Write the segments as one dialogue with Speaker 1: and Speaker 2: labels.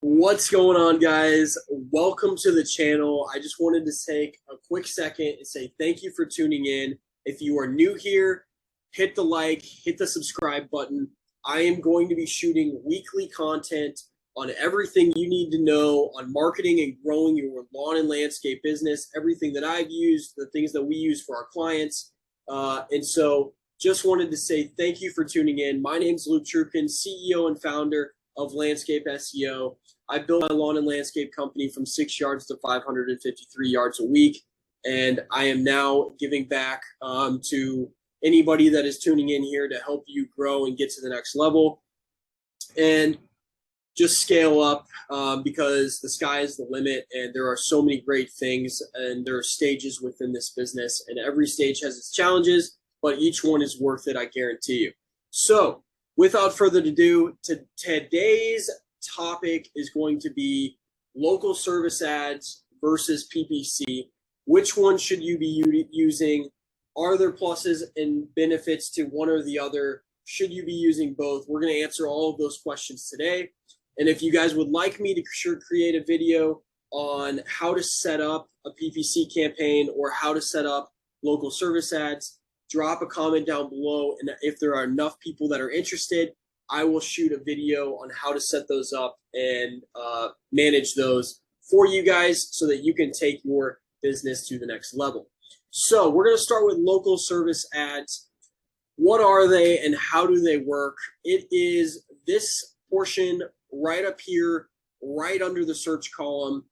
Speaker 1: What's going on, guys? Welcome to the channel. I just wanted to take a quick second and say thank you for tuning in. If you are new here, hit the like, hit the subscribe button. I am going to be shooting weekly content on everything you need to know on marketing and growing your lawn and landscape business, everything that I've used, the things that we use for our clients. And so just wanted to say thank you for tuning in. My name's Luke Trupkin, CEO and founder of Landscape SEO. I built my lawn and landscape company from 6 yards to 553 yards a week, and I am now giving back to anybody that is tuning in here to help you grow and get to the next level and just scale up because the sky is the limit, and there are so many great things, and there are stages within this business, and every stage has its challenges, but each one is worth it, I guarantee you. So without further ado, today's topic is going to be local service ads versus PPC. Which one should you be using? Are there pluses and benefits to one or the other? Should you be using both? We're going to answer all of those questions today. And if you guys would like me to create a video on how to set up a PPC campaign or how to set up local service ads, drop a comment down below, and if there are enough people that are interested, I will shoot a video on how to set those up and manage those for you guys so that you can take your business to the next level. So we're going to start with local service ads. What are they and how do they work? It is this portion right up here, right under the search column.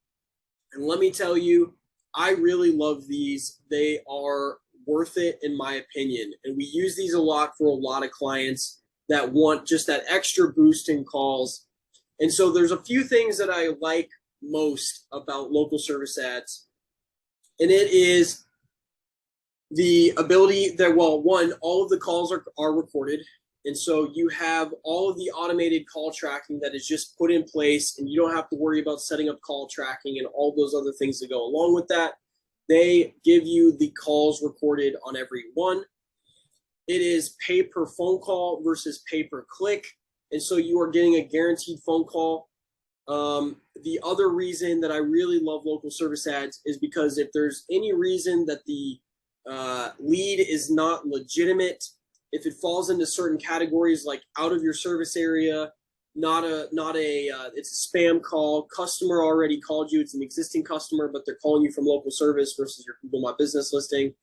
Speaker 1: And let me tell you, I really love these. They are worth it in my opinion. And we use these a lot for a lot of clients that want just that extra boost in calls. And so there's a few things that I like most about local service ads. And it is the ability that, well, one, all of the calls are recorded. And so you have all of the automated call tracking that is just put in place, and you don't have to worry about setting up call tracking and all those other things that go along with that. They give you the calls recorded on every one. It is pay per phone call versus pay per click. And so you are getting a guaranteed phone call. The other reason that I really love local service ads is because if there's any reason that the lead is not legitimate, if it falls into certain categories like out of your service area, it's a spam call, customer already called you, it's an existing customer, but they're calling you from local service versus your Google My Business listing.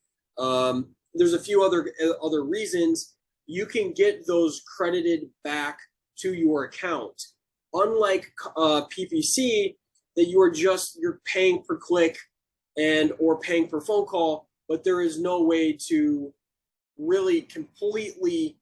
Speaker 1: There's a few other reasons you can get those credited back to your account. Unlike PPC, that you're paying per click or paying per phone call, but there is no way to really completely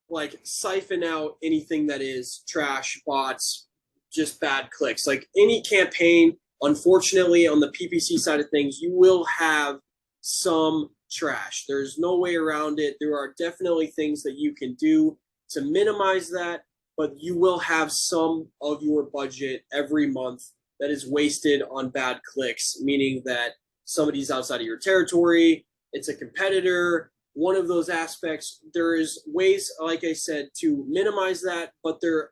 Speaker 1: like siphon out anything that is trash, bots, just bad clicks. Like any campaign, unfortunately, on the PPC side of things, you will have some trash. There's no way around it. There are definitely things that you can do to minimize that, but you will have some of your budget every month that is wasted on bad clicks, meaning that somebody's outside of your territory, it's a competitor, one of those aspects. There is ways, like I said, to minimize that, but there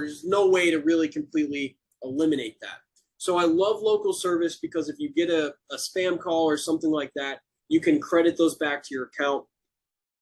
Speaker 1: is no way to really completely eliminate that. So I love local service because if you get a spam call or something like that, you can credit those back to your account.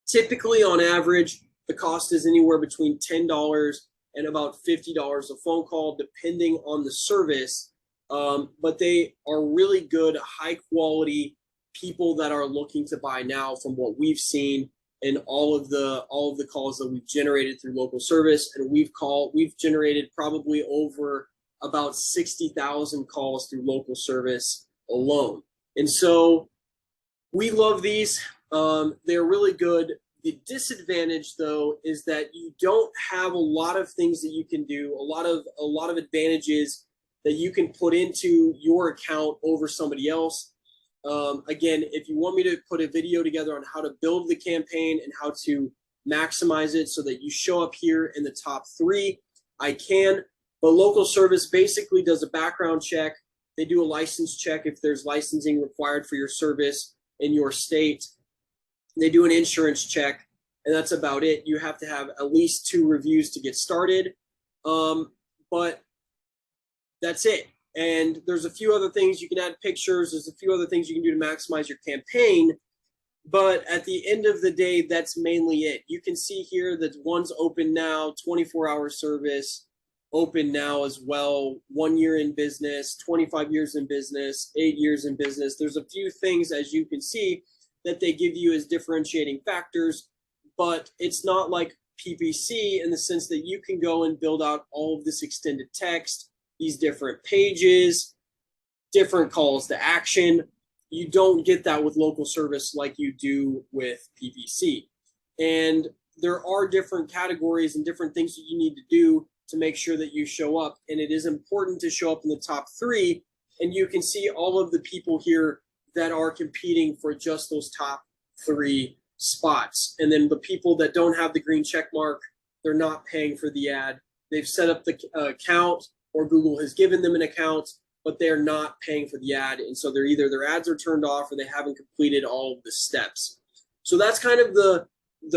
Speaker 1: Typically, on average, the cost is anywhere between $10 and about $50 a phone call, depending on the service. But they are really good, high quality people that are looking to buy now from what we've seen in all of the calls that we've generated through local service. And we've generated probably over about 60,000 calls through local service alone. And so we love these. They're really good. The disadvantage, though, is that you don't have a lot of things that you can do, a lot of advantages that you can put into your account over somebody else. Again, if you want me to put a video together on how to build the campaign and how to maximize it so that you show up here in the top 3, I can. But local service basically does a background check. They do a license check if there's licensing required for your service in your state. They do an insurance check, and that's about it. You have to have at least 2 reviews to get started. but that's it. And there's a few other things you can add pictures. There's a few other things you can do to maximize your campaign. But at the end of the day, that's mainly it. You can see here that one's open now, 24-hour service, open now as well, 1 year in business, 25 years in business, 8 years in business. There's a few things, as you can see, that they give you as differentiating factors, but it's not like PPC in the sense that you can go and build out all of this extended text, these different pages, different calls to action. You don't get that with local service like you do with PPC. And there are different categories and different things that you need to do to make sure that you show up. And it is important to show up in the top 3. And you can see all of the people here that are competing for just those top 3 spots. And then the people that don't have the green check mark, they're not paying for the ad. They've set up the account, or Google has given them an account, but they're not paying for the ad. And so they're either their ads are turned off or they haven't completed all of the steps. So that's kind of the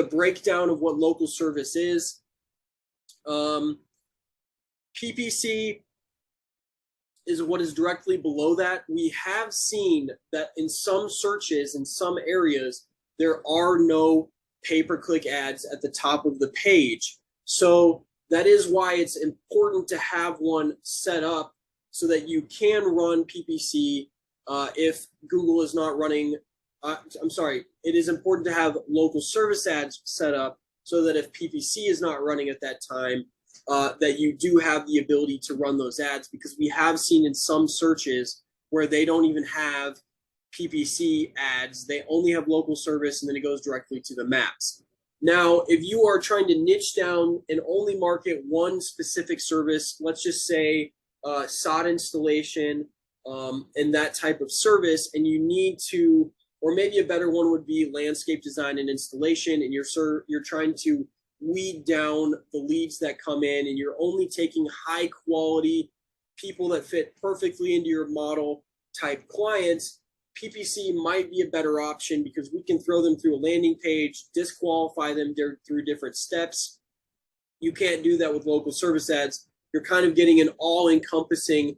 Speaker 1: breakdown of what local service is. PPC is what is directly below that. We have seen that in some searches, in some areas, there are no pay-per-click ads at the top of the page. So that is why it's important to have one set up so that you can run PPC if Google is not running. It is important to have local service ads set up so that if PPC is not running at that time, that you do have the ability to run those ads, because we have seen in some searches where they don't even have PPC ads. They only have local service, and then it goes directly to the maps. Now, if you are trying to niche down and only market one specific service, let's just say sod installation and that type of service, and you need to, or maybe a better one would be landscape design and installation, and you're trying to weed down the leads that come in, and you're only taking high quality people that fit perfectly into your model type clients, PPC might be a better option because we can throw them through a landing page, disqualify them through different steps. You can't do that with local service ads. You're kind of getting an all-encompassing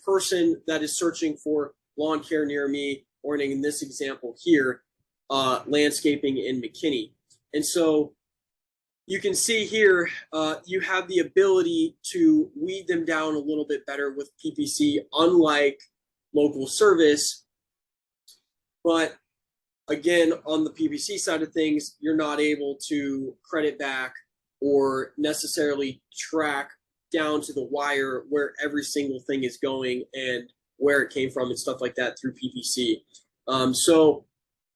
Speaker 1: person that is searching for lawn care near me, or in this example here, landscaping in McKinney. And so you can see here, you have the ability to weed them down a little bit better with PPC, unlike local service. But again, on the PPC side of things, you're not able to credit back or necessarily track down to the wire where every single thing is going and where it came from and stuff like that through PPC. So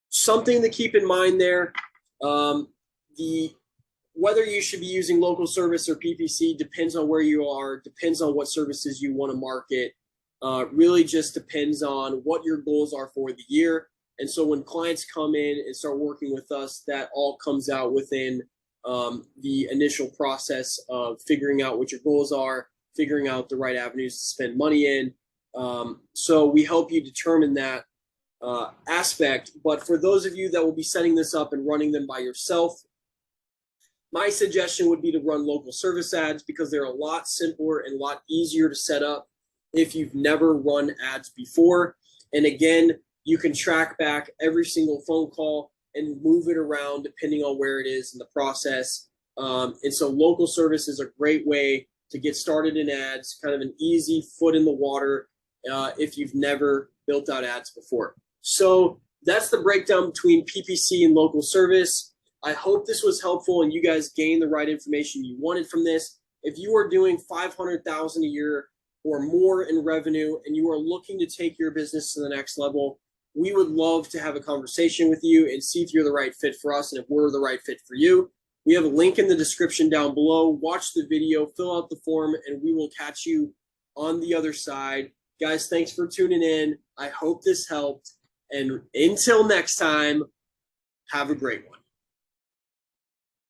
Speaker 1: something to keep in mind there. Whether you should be using local service or PPC depends on where you are, depends on what services you want to market. Really just depends on what your goals are for the year. And so when clients come in and start working with us, that all comes out within the initial process of figuring out what your goals are, figuring out the right avenues to spend money in. So we help you determine that aspect. But for those of you that will be setting this up and running them by yourself, my suggestion would be to run local service ads, because they're a lot simpler and a lot easier to set up if you've never run ads before. And again, you can track back every single phone call and move it around depending on where it is in the process. And so local service is a great way to get started in ads, kind of an easy foot in the water if you've never built out ads before. So that's the breakdown between PPC and local service. I hope this was helpful and you guys gained the right information you wanted from this. If you are doing $500,000 a year or more in revenue and you are looking to take your business to the next level, we would love to have a conversation with you and see if you're the right fit for us and if we're the right fit for you. We have a link in the description down below. Watch the video, fill out the form, and we will catch you on the other side. Guys, thanks for tuning in. I hope this helped. And until next time, have a great one.